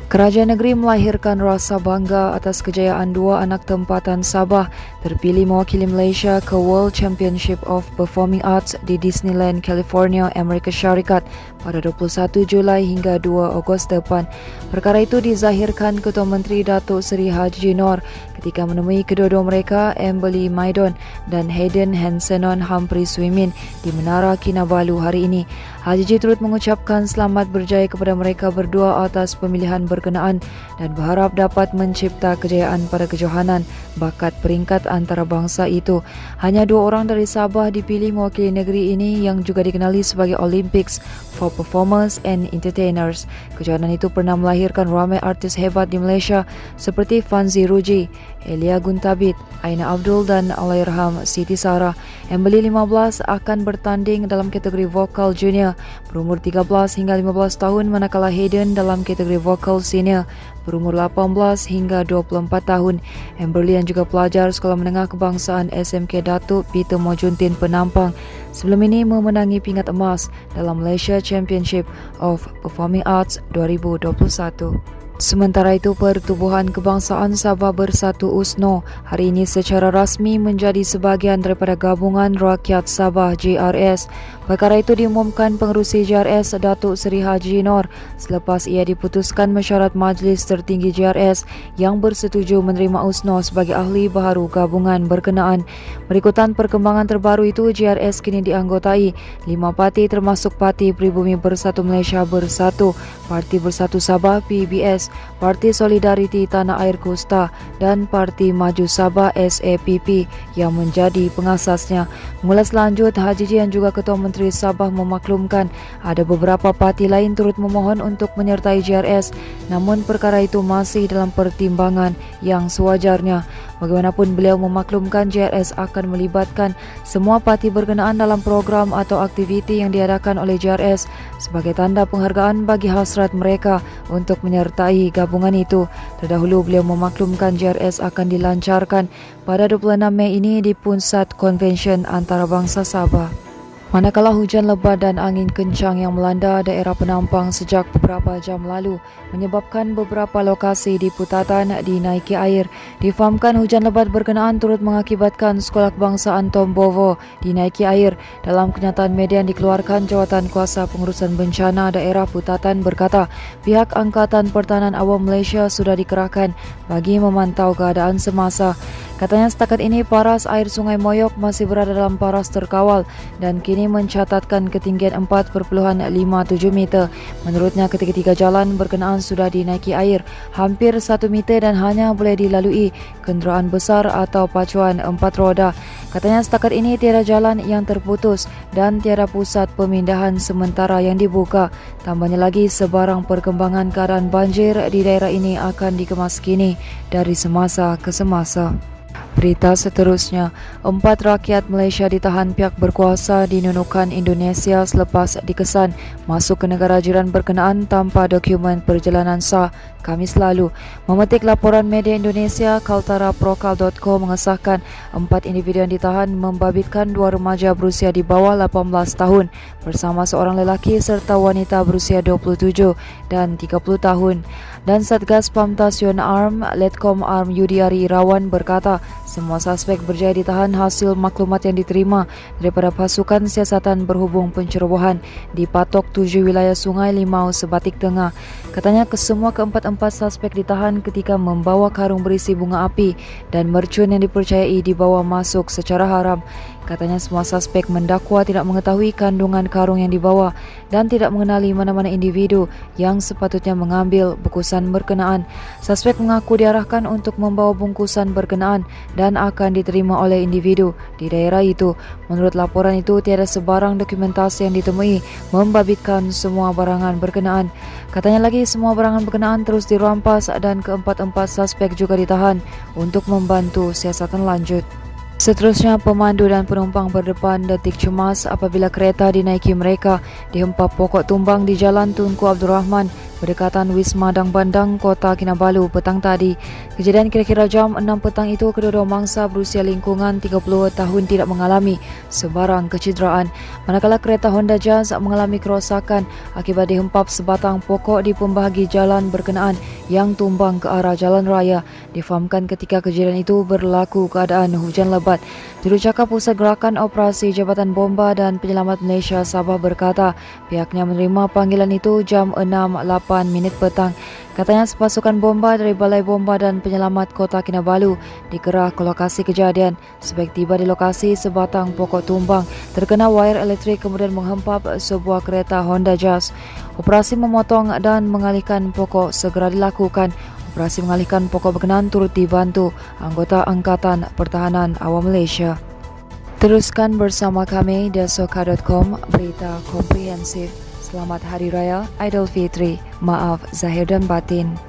Kerajaan negeri melahirkan rasa bangga atas kejayaan dua anak tempatan Sabah terpilih mewakili Malaysia ke World Championship of Performing Arts di Disneyland, California, Amerika Syarikat pada 21 Julai hingga 2 Ogos depan. Perkara itu dizahirkan Ketua Menteri Datuk Seri Haji Noor ketika menemui kedua-dua mereka, Amberly Maidon dan Hayden Hansenon Humphrey Swimin di Menara Kinabalu hari ini. Haji turut mengucapkan selamat berjaya kepada mereka berdua atas pemilihan berkenaan dan berharap dapat mencipta kejayaan pada kejohanan bakat peringkat antarabangsa itu. Hanya 2 orang dari Sabah dipilih mewakili negeri ini yang juga dikenali sebagai Olympics for Performers and Entertainers. Kejohanan itu pernah melahirkan ramai artis hebat di Malaysia seperti Fanzi Ruji, Elia Guntabit, Aina Abdul dan Allahyarham Siti Sarah. Amberly 15 akan bertanding dalam kategori vokal junior berumur 13 hingga 15 tahun, manakala Hayden dalam kategori vokal senior berumur 18 hingga 24 tahun. Amberly yang juga pelajar Sekolah Menengah Kebangsaan SMK Datuk Peter Mojuntin Penampang sebelum ini memenangi pingat emas dalam Malaysia Championship of Performing Arts 2021. Sementara itu, Pertubuhan Kebangsaan Sabah Bersatu USNO hari ini secara rasmi menjadi sebahagian daripada Gabungan Rakyat Sabah JRS. Perkara itu diumumkan Pengerusi JRS Datuk Seri Haji Noor selepas ia diputuskan mesyuarat Majlis Tertinggi JRS yang bersetuju menerima USNO sebagai ahli baharu gabungan berkenaan. Berikutan perkembangan terbaru itu, JRS kini dianggotai 5 parti termasuk Parti Pribumi Bersatu Malaysia Bersatu, Parti Bersatu Sabah PBS, Parti Solidariti Tanah Air Kosta dan Parti Maju Sabah SAPP yang menjadi pengasasnya. Mula selanjut, Haji yang juga Ketua Menteri Sabah memaklumkan ada beberapa parti lain turut memohon untuk menyertai JRS, namun perkara itu masih dalam pertimbangan yang sewajarnya. Bagaimanapun, beliau memaklumkan JRS akan melibatkan semua parti berkenaan dalam program atau aktiviti yang diadakan oleh JRS sebagai tanda penghargaan bagi hasrat mereka untuk menyertai gabungan itu. Terdahulu, beliau memaklumkan JRS akan dilancarkan pada 26 Mei ini di Pusat Konvensyen Antarabangsa Sabah. Manakala hujan lebat dan angin kencang yang melanda daerah Penampang sejak beberapa jam lalu menyebabkan beberapa lokasi di Putatan dinaiki air. Difahamkan hujan lebat berkenaan turut mengakibatkan Sekolah Kebangsaan Tombovo dinaiki air. Dalam kenyataan media yang dikeluarkan, Jawatan Kuasa Pengurusan Bencana Daerah Putatan berkata pihak Angkatan Pertahanan Awam Malaysia sudah dikerahkan bagi memantau keadaan semasa. Katanya setakat ini paras air Sungai Moyok masih berada dalam paras terkawal dan kini mencatatkan ketinggian 4.57 meter. Menurutnya, ketiga-tiga jalan berkenaan sudah dinaiki air hampir 1 meter dan hanya boleh dilalui kenderaan besar atau pacuan 4 roda. Katanya setakat ini tiada jalan yang terputus dan tiada pusat pemindahan sementara yang dibuka. Tambahnya lagi, sebarang perkembangan keadaan banjir di daerah ini akan dikemas kini dari semasa ke semasa. Berita seterusnya, 4 rakyat Malaysia ditahan pihak berkuasa di Nunukan Indonesia selepas dikesan masuk ke negara jiran berkenaan tanpa dokumen perjalanan sah Khamis lalu. Memetik laporan media Indonesia, kaltaraprokal.co mengesahkan 4 individu yang ditahan membabitkan 2 remaja berusia di bawah 18 tahun bersama seorang lelaki serta wanita berusia 27 dan 30 tahun. Dan Satgas Pamtasion ARM, Letkom ARM Yudiari Irawan berkata semua suspek berjaya ditahan hasil maklumat yang diterima daripada pasukan siasatan berhubung pencerobohan di Patok 7 wilayah Sungai Limau, Sebatik Tengah. Katanya kesemua keempat-empat suspek ditahan ketika membawa karung berisi bunga api dan mercun yang dipercayai dibawa masuk secara haram. Katanya semua suspek mendakwa tidak mengetahui kandungan karung yang dibawa dan tidak mengenali mana-mana individu yang sepatutnya mengambil bungkusan berkenaan. Suspek mengaku diarahkan untuk membawa bungkusan berkenaan dan akan diterima oleh individu di daerah itu. Menurut laporan itu, tiada sebarang dokumentasi yang ditemui membabitkan semua barangan berkenaan. Katanya lagi semua barangan berkenaan terus dirampas dan keempat-empat suspek juga ditahan untuk membantu siasatan lanjut. Seterusnya, pemandu dan penumpang berdepan detik cemas apabila kereta dinaiki mereka dihempap pokok tumbang di Jalan Tunku Abdul Rahman, berdekatan Wisma Dang Bandang, Kota Kinabalu petang tadi. Kejadian kira-kira jam 6 petang itu, kedua-dua mangsa berusia lingkungan 30 tahun tidak mengalami sebarang kecederaan, manakala kereta Honda Jazz mengalami kerosakan akibat dihempap sebatang pokok di pembahagi jalan berkenaan yang tumbang ke arah jalan raya. Difahamkan ketika kejadian itu berlaku keadaan hujan lebat. Jurucakap Pusat Gerakan Operasi Jabatan Bomba dan Penyelamat Malaysia Sabah berkata pihaknya menerima panggilan itu jam 6.08 petang. Katanya sepasukan bomba dari Balai Bomba dan Penyelamat Kota Kinabalu dikerah ke lokasi kejadian. Sebaik tiba di lokasi, sebatang pokok tumbang terkena wire elektrik kemudian menghempap sebuah kereta Honda Jazz. Operasi memotong dan mengalihkan pokok segera dilakukan. Operasi mengalihkan pokok berkenaan turut dibantu anggota Angkatan Pertahanan Awam Malaysia. Teruskan bersama kami di Soka.com, berita komprehensif. Selamat Hari Raya Aidilfitri. Maaf zahir dan batin.